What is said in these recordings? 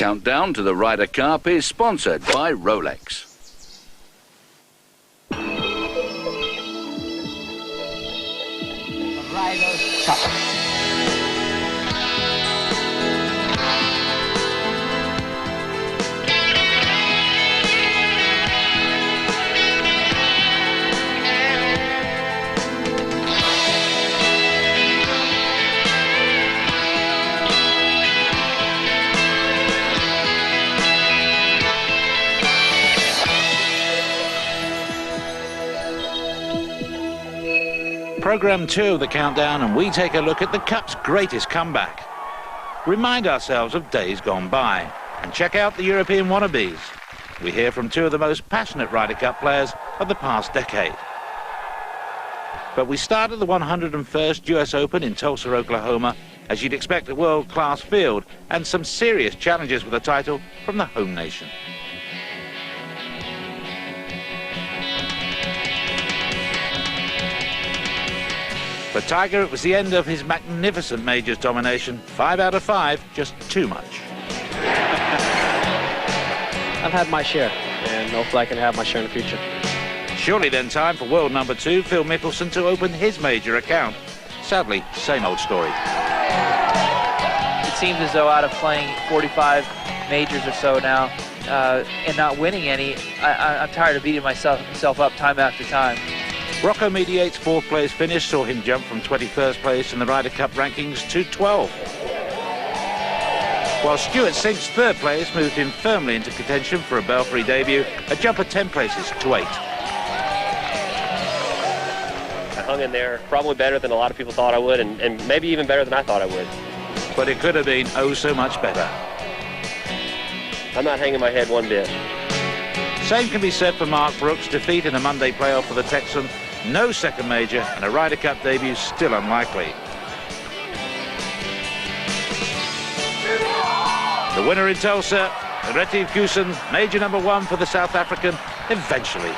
Countdown to the Ryder Cup is sponsored by Rolex. Ryder Cup. Programme 2 of the countdown, and we take a look at the Cup's greatest comeback. Remind ourselves of days gone by and check out the European wannabes. We hear from two of the most passionate Ryder Cup players of the past decade. But we start at the 101st US Open in Tulsa, Oklahoma, as you'd expect a world-class field and some serious challenges for the title from the home nation. For Tiger, it was the end of his magnificent majors domination. 5 out of 5, just too much. I've had my share, and hopefully I can have my share in the future. Surely then time for world number 2, Phil Mickelson, to open his major account. Sadly, same old story. It seems as though out of playing 45 majors or so now, and not winning any, I'm tired of beating myself up time after time. Rocco Mediate's 4th place finish saw him jump from 21st place in the Ryder Cup rankings to 12th. While Stuart Sink's 3rd place moved him firmly into contention for a Belfry debut, a jump of 10 places to 8. I hung in there probably better than a lot of people thought I would, and maybe even better than I thought I would. But it could have been oh so much better. I'm not hanging my head one bit. Same can be said for Mark Brooks' defeat in a Monday playoff for the Texan. No second major and a Ryder Cup debut still unlikely. The winner in Tulsa, Retief Goosen, major number 1 for the South African, eventually.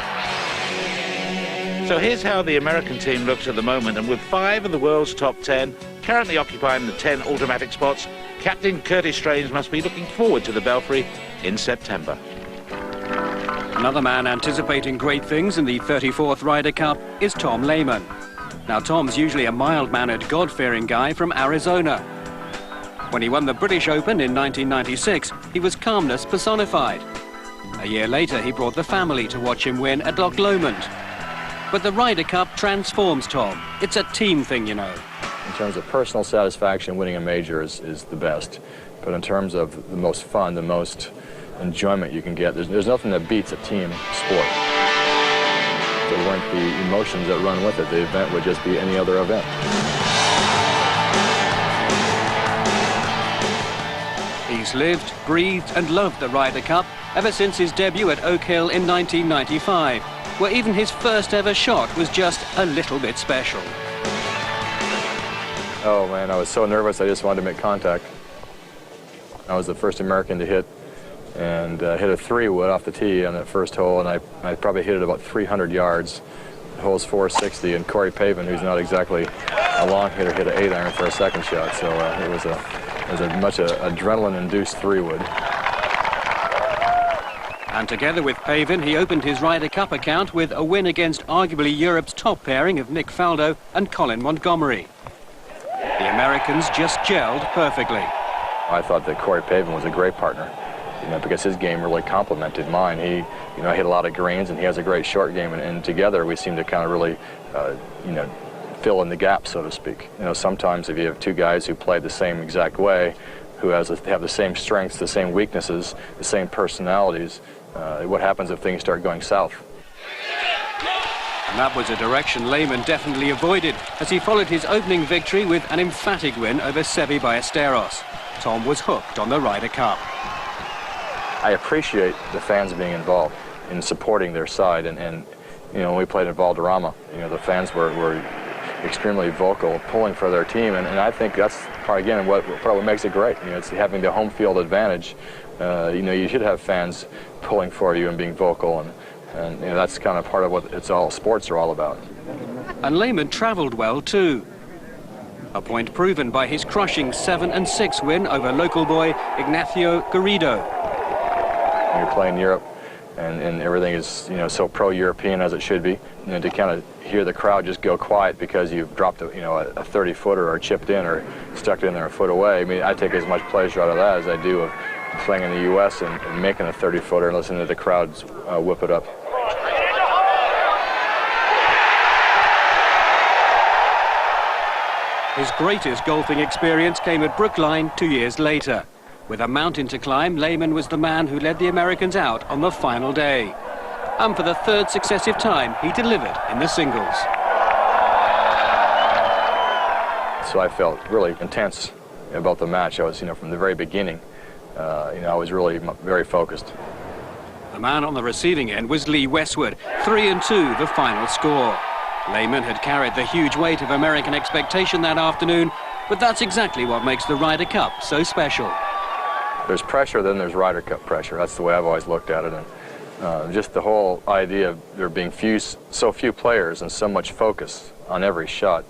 So here's how the American team looks at the moment, and with 5 of the world's top 10 currently occupying the 10 automatic spots, Captain Curtis Strange must be looking forward to the Belfry in September. Another man anticipating great things in the 34th Ryder Cup is Tom Lehman. Now, Tom's usually a mild-mannered, God-fearing guy from Arizona. When he won the British Open in 1996, he was calmness personified. A year later, he brought the family to watch him win at Loch Lomond. But the Ryder Cup transforms Tom. It's a team thing, you know. In terms of personal satisfaction, winning a major is the best. But in terms of the most fun, the most enjoyment you can get, there's nothing that beats a team sport. If there weren't the emotions that run with it, the event would just be any other event. He's lived, breathed and loved the Ryder Cup ever since his debut at Oak Hill in 1995, where even his first ever shot was just a little bit special. Oh man, I was so nervous I just wanted to make contact. I was the first American to hit and hit a 3-wood off the tee on that first hole, and I probably hit it about 300 yards. The hole's 460, and Corey Pavin, who's not exactly a long hitter, hit an 8-iron for a second shot. So it was a much adrenaline-induced 3-wood. And together with Pavin, he opened his Ryder Cup account with a win against arguably Europe's top pairing of Nick Faldo and Colin Montgomerie. The Americans just gelled perfectly. I thought that Corey Pavin was a great partner, because his game really complemented mine. He, hit a lot of greens, and he has a great short game, and together we seem to kind of really, fill in the gap, so to speak. Sometimes if you have two guys who play the same exact way, who have the same strengths, the same weaknesses, the same personalities, what happens if things start going south? And that was a direction Lehman definitely avoided as he followed his opening victory with an emphatic win over Seve Ballesteros. Tom was hooked on the Ryder Cup. I appreciate the fans being involved in supporting their side, and when we played in Valderrama, the fans were extremely vocal, pulling for their team, and I think that's part, again, what makes it great. It's having the home field advantage. You should have fans pulling for you and being vocal, and that's kind of part of what sports are all about. And Lehman travelled well too. a point proven by his crushing 7-6 win over local boy Ignacio Garrido. You're playing Europe, and everything is, you know, so pro-European as it should be. And to kind of hear the crowd just go quiet because you've dropped a 30-footer or chipped in or stuck it in there a foot away. I mean, I take as much pleasure out of that as I do of playing in the U.S. and making a 30-footer and listening to the crowds whip it up. His greatest golfing experience came at Brookline 2 years later. With a mountain to climb, Lehman was the man who led the Americans out on the final day. And for the third successive time, he delivered in the singles. So I felt really intense about the match. I was, from the very beginning, I was really very focused. The man on the receiving end was Lee Westwood, 3-2 the final score. Lehman had carried the huge weight of American expectation that afternoon, but that's exactly what makes the Ryder Cup so special. There's pressure, then there's Ryder Cup pressure. That's the way I've always looked at it. And just the whole idea of there being so few players and so much focus on every shot,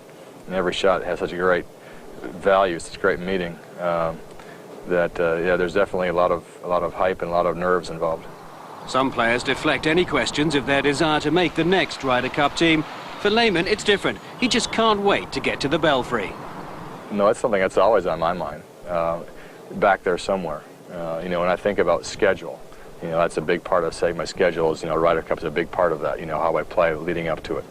and every shot has such a great value, such a great meaning, there's definitely a lot of hype and a lot of nerves involved. Some players deflect any questions of their desire to make the next Ryder Cup team. For Lehman, it's different. He just can't wait to get to the Belfry. No, it's something that's always on my mind, back there somewhere. When I think about schedule, that's a big part of, say, my schedule is, Ryder Cup's a big part of that, how I play leading up to it.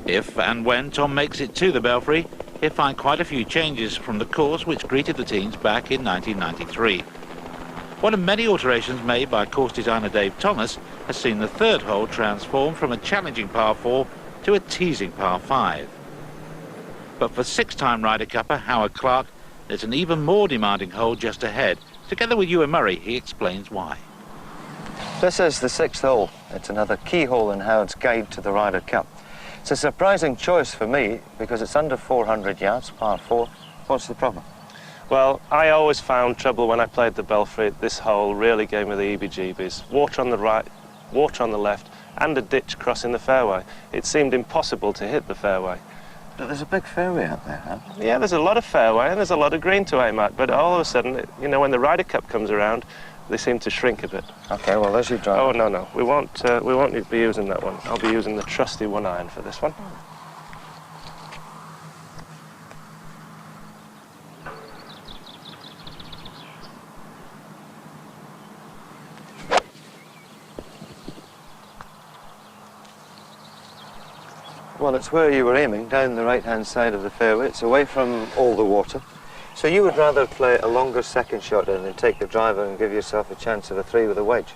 If and when Tom makes it to the Belfry, he'll find quite a few changes from the course which greeted the teams back in 1993. One of many alterations made by course designer Dave Thomas has seen the third hole transform from a challenging par 4 to a teasing par 5. But for six-time Ryder Cupper Howard Clark, there's an even more demanding hole just ahead. Together with Ewan Murray, he explains why. This is the sixth hole. It's another key hole in Howard's guide to the Ryder Cup. It's a surprising choice for me because it's under 400 yards, par 4. What's the problem? Well, I always found trouble when I played the Belfry. This hole really gave me the heebie-jeebies. Water on the right, water on the left, and a ditch crossing the fairway. It seemed impossible to hit the fairway. But there's a big fairway out there, huh? Yeah, there's a lot of fairway and there's a lot of green to aim at, but all of a sudden, when the Ryder Cup comes around, they seem to shrink a bit. Okay, well, there's your drive. Oh, no, we won't be using that one. I'll be using the trusty 1-iron for this one. Well, it's where you were aiming, down the right-hand side of the fairway. It's away from all the water. So you would rather play a longer second shot in and take the driver and give yourself a chance of a 3 with a wedge?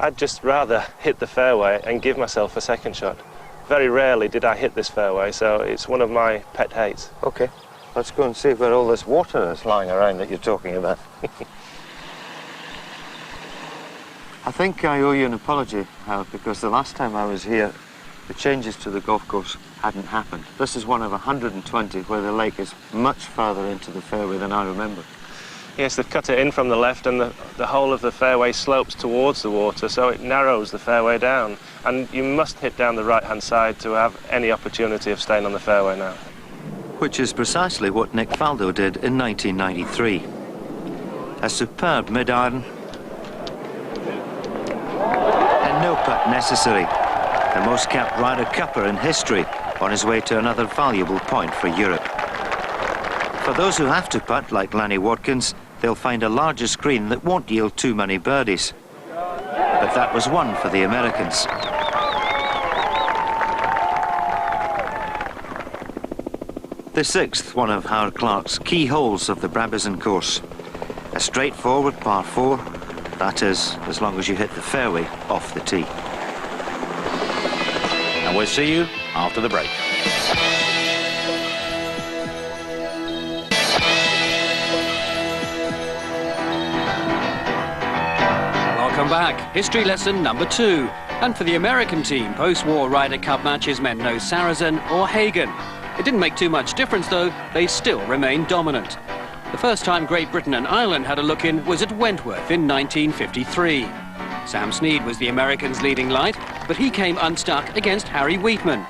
I'd just rather hit the fairway and give myself a second shot. Very rarely did I hit this fairway, so it's one of my pet hates. Okay, let's go and see where all this water is lying around that you're talking about. I think I owe you an apology, Hal, because the last time I was here, the changes to the golf course hadn't happened. This is one of 120 where the lake is much farther into the fairway than I remember. Yes, they've cut it in from the left and the whole of the fairway slopes towards the water, so it narrows the fairway down. And you must hit down the right-hand side to have any opportunity of staying on the fairway now. Which is precisely what Nick Faldo did in 1993. A superb mid-iron and no putt necessary. The most capped Ryder Cupper in history on his way to another valuable point for Europe. For those who have to putt, like Lanny Watkins, they'll find a larger screen that won't yield too many birdies. But that was one for the Americans. The sixth, one of Howard Clark's key holes of the Brabazon course. A straightforward par 4, that is, as long as you hit the fairway off the tee. And we'll see you after the break. Welcome back. History lesson number 2. And for the American team, post-war Ryder Cup matches meant no Saracen or Hagen. It didn't make too much difference, though. They still remained dominant. The first time Great Britain and Ireland had a look in was at Wentworth in 1953. Sam Snead was the Americans' leading light, but he came unstuck against Harry Wheatman,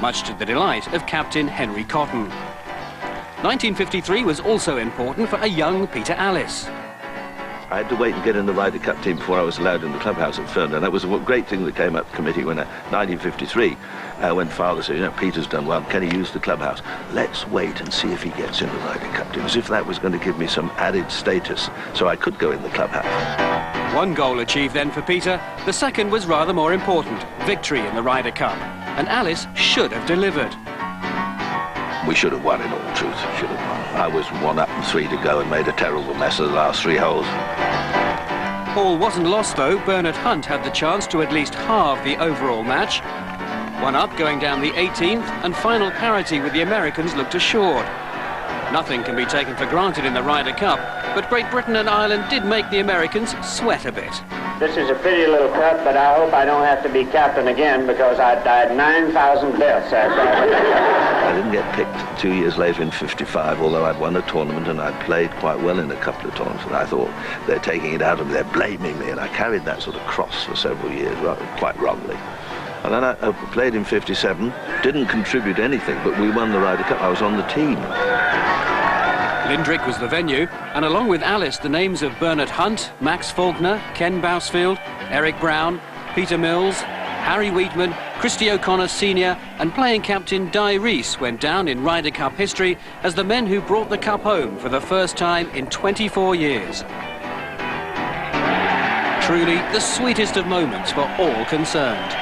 much to the delight of captain Henry Cotton. 1953 was also important for a young Peter Alliss. I had to wait and get in the Ryder Cup team before I was allowed in the clubhouse at Fernand. That was a great thing that came up committee when 1953, when Father said, you know, Peter's done well, can he use the clubhouse? Let's wait and see if he gets in the Ryder Cup team, as if that was going to give me some added status, so I could go in the clubhouse. One goal achieved then for Peter. The second was rather more important, victory in the Ryder Cup. And Alliss should have delivered. We should have won, in all truth, should have won. I was 1 up and 3 to go and made a terrible mess of the last 3 holes. All wasn't lost though. Bernard Hunt had the chance to at least halve the overall match. 1 up going down the 18th, and final parity with the Americans looked assured. Nothing can be taken for granted in the Ryder Cup, but Great Britain and Ireland did make the Americans sweat a bit. This is a pretty little cut, but I hope I don't have to be captain again, because I died 9,000 deaths after I didn't get picked 2 years later in 55, although I'd won a tournament and I'd played quite well in a couple of tournaments, and I thought they're taking it out of me, they're blaming me, and I carried that sort of cross for several years, quite wrongly. And then I played in 57, didn't contribute anything, but we won the Ryder Cup. I was on the team. Lindrick was the venue, and along with Alliss, the names of Bernard Hunt, Max Faulkner, Ken Bousfield, Eric Brown, Peter Mills, Harry Wheatman, Christy O'Connor Sr. and playing captain Di Rees went down in Ryder Cup history as the men who brought the cup home for the first time in 24 years. Truly the sweetest of moments for all concerned.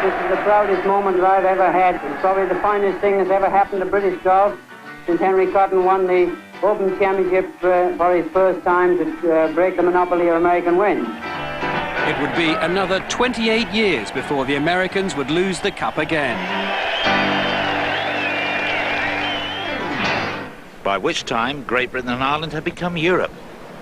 This is the proudest moment that I've ever had. It's probably the finest thing that's ever happened to British golf since Henry Cotton won the Open Championship for his first time to break the monopoly of American wins. It would be another 28 years before the Americans would lose the cup again. By which time, Great Britain and Ireland had become Europe.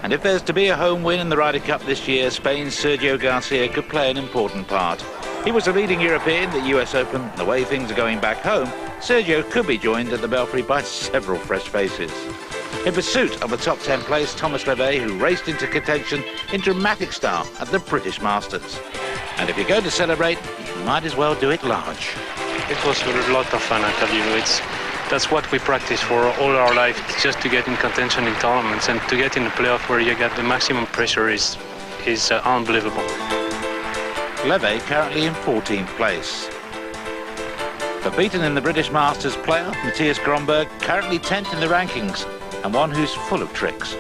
And if there's to be a home win in the Ryder Cup this year, Spain's Sergio Garcia could play an important part. He was a leading European at the US Open, and the way things are going back home, Sergio could be joined at the Belfry by several fresh faces. In pursuit of a top 10 place, Thomas Levey, who raced into contention in dramatic style at the British Masters. And if you're going to celebrate, you might as well do it large. It was a lot of fun, I tell you. That's what we practice for all our life. It's just to get in contention in tournaments, and to get in the playoff where you get the maximum pressure is unbelievable. Levey currently in 14th place. But beaten in the British Masters playoff, Matthias Gromberg, currently 10th in the rankings, and one who's full of tricks.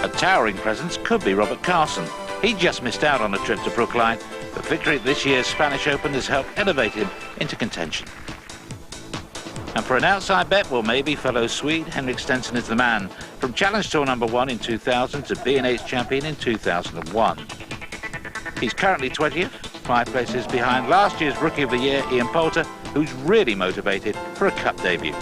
A towering presence could be Robert Carson. He just missed out on a trip to Brookline, but victory at this year's Spanish Open has helped elevate him into contention. And for an outside bet, well, maybe fellow Swede Henrik Stenson is the man. From Challenge Tour #1 in 2000 to B&H champion in 2001. He's currently 20th, 5 places behind last year's Rookie of the Year, Ian Poulter, who's really motivated for a cup debut.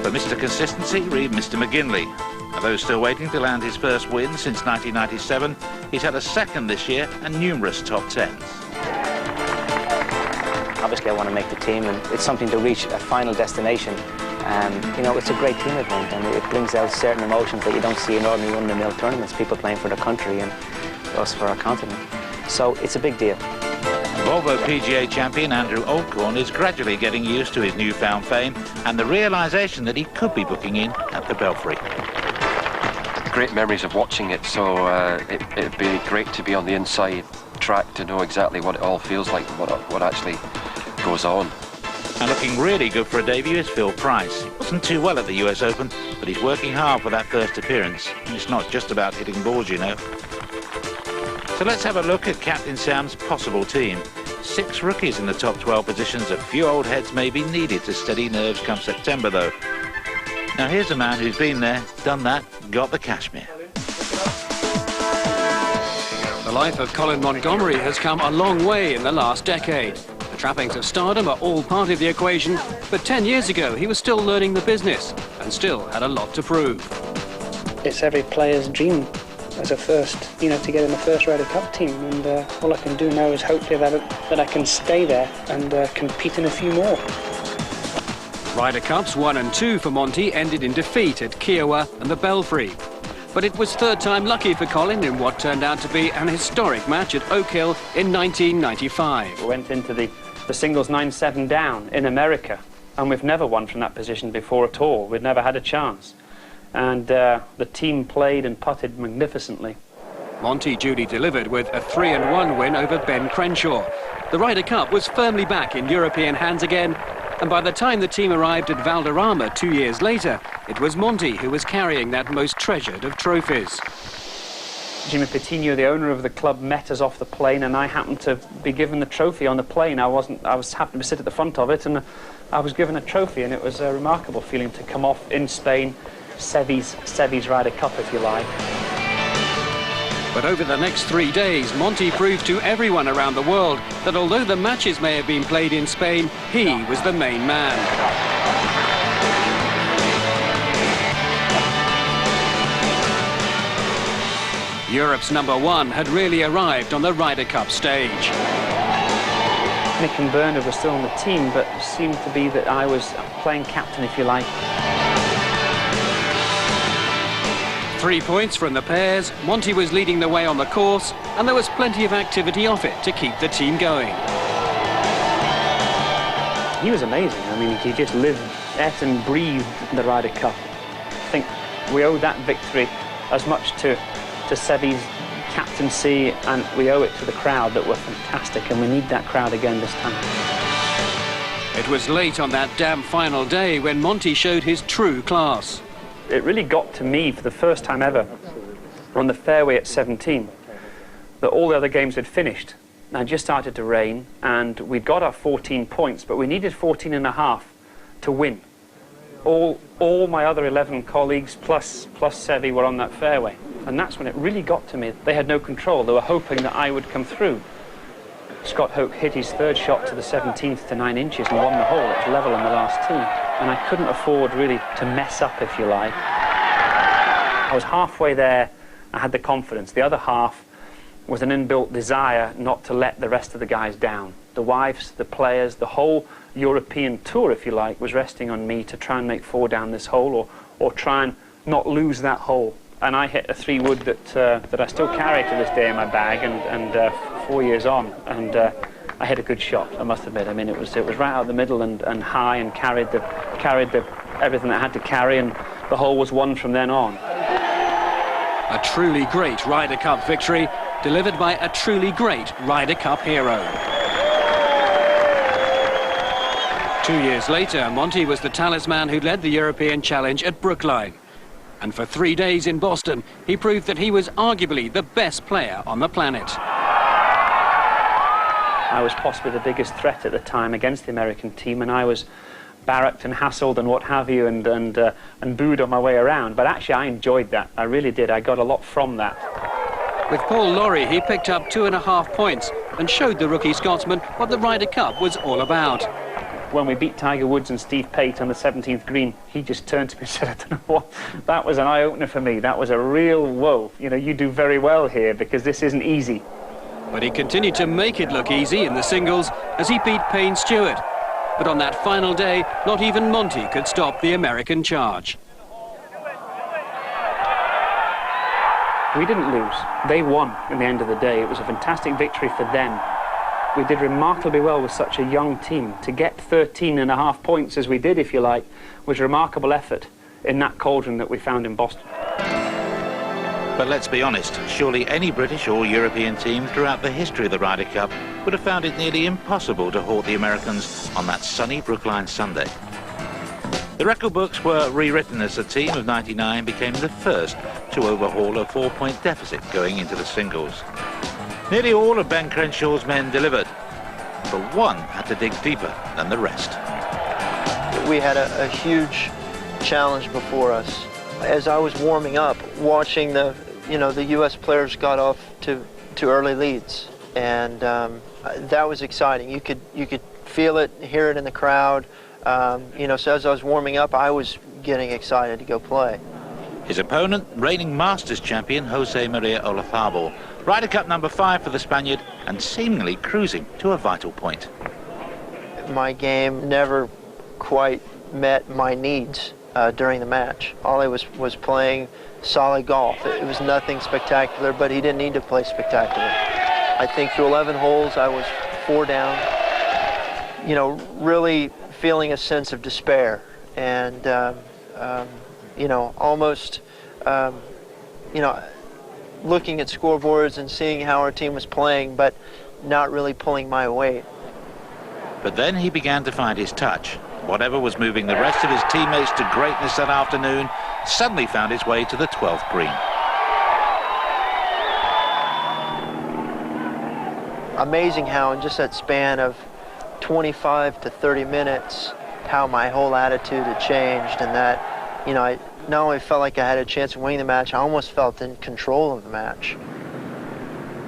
For Mr. Consistency, read Mr. McGinley. Although still waiting to land his first win since 1997, he's had a second this year and numerous top 10s. Obviously I want to make the team, and it's something to reach a final destination. You know, it's a great team event, and it brings out certain emotions that you don't see in ordinary run-of-the-mill tournaments, people playing for their country and us for our continent. So it's a big deal. Volvo PGA champion Andrew Oldcorn is gradually getting used to his newfound fame and the realisation that he could be booking in at the Belfry. Great memories of watching it, so it'd be great to be on the inside track to know exactly what it all feels like, what actually goes on. And looking really good for a debut is Phil Price. He wasn't too well at the US Open, but he's working hard for that first appearance. And it's not just about hitting balls, you know. So let's have a look at Captain Sam's possible team. 6 rookies in the top 12 positions. A few old heads may be needed to steady nerves come September, though. Now here's a man who's been there, done that, got the cashmere. The life of Colin Montgomerie has come a long way in the last decade. The trappings of stardom are all part of the equation, but 10 years ago he was still learning the business and still had a lot to prove. It's every player's dream as a first, you know, to get in the first Ryder Cup team, and all I can do now is hopefully that I can stay there and compete in a few more. Ryder Cups 1 and 2 for Monty ended in defeat at Kiowa and the Belfry. But it was third time lucky for Colin in what turned out to be an historic match at Oak Hill in 1995. We went into the singles 9-7 down in America, and we've never won from that position before at all. We'd never had a chance. And the team played and putted magnificently. Monty duly delivered with a 3-1 win over Ben Crenshaw. The Ryder Cup was firmly back in European hands again, and by the time the team arrived at Valderrama 2 years later, it was Monty who was carrying that most treasured of trophies. Jimmy Patino, the owner of the club, met us off the plane, and I happened to be given the trophy on the plane. I was happened to sit at the front of it, and I was given a trophy, and it was a remarkable feeling to come off in Spain, Seve's Ryder Cup, if you like. But over the next 3 days, Monty proved to everyone around the world that although the matches may have been played in Spain, he was the main man. Europe's #1 had really arrived on the Ryder Cup stage. Nick and Bernard were still on the team, but it seemed to be that I was playing captain, if you like. 3 points from the pairs, Monty was leading the way on the course, and there was plenty of activity off it to keep the team going. He was amazing. I mean, he just lived, ate and breathed the Ryder Cup. I think we owe that victory as much to Seve's captaincy, and we owe it to the crowd that were fantastic, and we need that crowd again this time. It was late on that damn final day when Monty showed his true class. It really got to me for the first time ever on the fairway at 17 that all the other games had finished. Now, it just started to rain, and we'd got our 14 points, but we needed 14.5 to win. All my other 11 colleagues plus Seve were on that fairway, and that's when it really got to me. They had no control. They were hoping that I would come through. Scott Hoke hit his third shot to the 17th to 9 inches and won the hole. It was level on the last tee, and I couldn't afford really to mess up, if you like. I was halfway there. I had the confidence. The other half was an inbuilt desire not to let the rest of the guys down. The wives, the players, the whole European tour, if you like, was resting on me to try and make 4 down this hole, or try and not lose that hole. And I hit a 3-wood that I still carry to this day in my bag, and 4 years on, and I hit a good shot, I must admit. I mean, it was right out the middle and high, and carried everything that I had to carry, and the hole was won from then on. A truly great Ryder Cup victory, delivered by a truly great Ryder Cup hero. 2 years later, Monty was the talisman who led the European Challenge at Brookline. And for 3 days in Boston, he proved that he was arguably the best player on the planet. I was possibly the biggest threat at the time against the American team, and I was barracked and hassled and what have you, and booed on my way around. But actually, I enjoyed that. I really did. I got a lot from that. With Paul Lawrie, he picked up 2.5 points and showed the rookie Scotsman what the Ryder Cup was all about. When we beat Tiger Woods and Steve Pate on the 17th green, he just turned to me and said, I don't know what. That was an eye-opener for me. That was a real, whoa, you know, you do very well here, because this isn't easy. But he continued to make it look easy in the singles as he beat Payne Stewart. But on that final day, not even Monty could stop the American charge. We didn't lose. They won in the end of the day. It was a fantastic victory for them. We did remarkably well with such a young team. To get 13.5 points, as we did, if you like, was a remarkable effort in that cauldron that we found in Boston. But let's be honest, surely any British or European team throughout the history of the Ryder Cup would have found it nearly impossible to halt the Americans on that sunny Brookline Sunday. The record books were rewritten as the team of '99 became the first to overhaul a 4-point deficit going into the singles. Nearly all of Ben Crenshaw's men delivered, but one had to dig deeper than the rest. We had a huge challenge before us. As I was warming up, watching the U.S. players got off to early leads, and that was exciting. You could feel it, hear it in the crowd. So as I was warming up, I was getting excited to go play. His opponent, reigning Masters champion Jose Maria Olazabal, Ryder Cup #5 for the Spaniard, and seemingly cruising to a vital point. My game never quite met my needs during the match. Ollie was playing solid golf. It was nothing spectacular, but he didn't need to play spectacular. I think through 11 holes, I was 4 down, you know, really feeling a sense of despair and, you know, almost, you know, looking at scoreboards and seeing how our team was playing, but not really pulling my weight. But then he began to find his touch. Whatever was moving the rest of his teammates to greatness that afternoon suddenly found its way to the 12th green. Amazing how in just that span of 25 to 30 minutes, how my whole attitude had changed, and that, you know, I not only felt like I had a chance of winning the match, I almost felt in control of the match.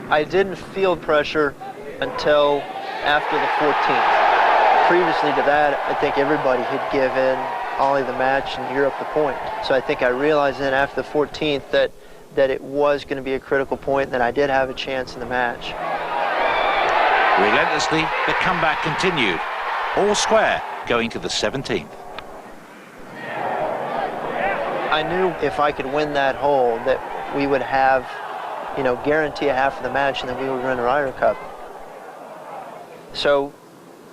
I didn't feel pressure until after the 14th. Previously to that, I think everybody had given Ollie the match and Europe the point. So I think I realized then after the 14th that it was going to be a critical point, and that I did have a chance in the match. Relentlessly, the comeback continued. All square, going to the 17th. I knew if I could win that hole that we would have, you know, guarantee a half of the match, and then we would win the Ryder Cup. So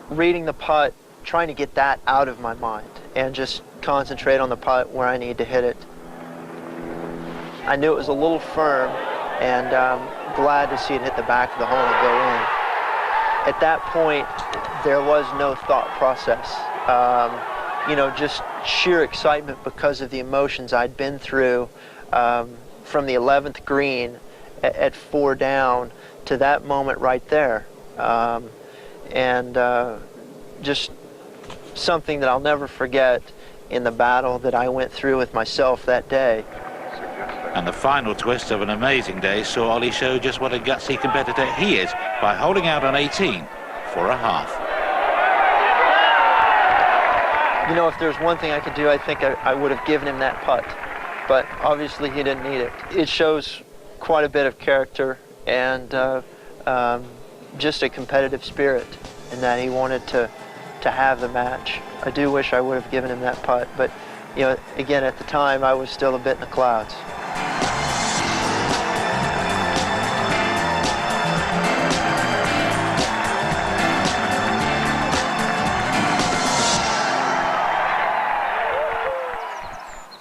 reading the putt, trying to get that out of my mind and just concentrate on the putt where I need to hit it. I knew it was a little firm, and glad to see it hit the back of the hole and go in. At that point, there was no thought process. You know, just sheer excitement because of the emotions I'd been through from the 11th green at 4 down to that moment right there. And just something that I'll never forget in the battle that I went through with myself that day. And the final twist of an amazing day saw Ollie show just what a gutsy competitor he is by holding out on 18 for a half. You know, if there's one thing I could do, I think I would have given him that putt. But obviously he didn't need it. It shows quite a bit of character and just a competitive spirit, in that he wanted to have the match. I do wish I would have given him that putt, but, you know, again, at the time, I was still a bit in the clouds.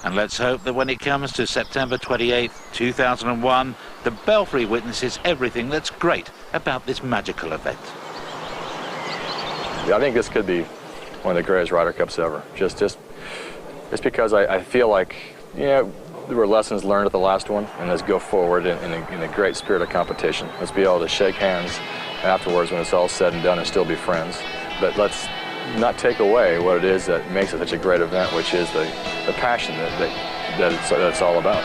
And let's hope that when it comes to September 28th, 2001, the Belfry witnesses everything that's great about this magical event. Yeah, I think this could be one of the greatest Ryder Cups ever. Just because I feel like, you know, there were lessons learned at the last one, and let's go forward in a great spirit of competition. Let's be able to shake hands afterwards when it's all said and done and still be friends. But let's not take away what it is that makes it such a great event, which is the passion that it's all about.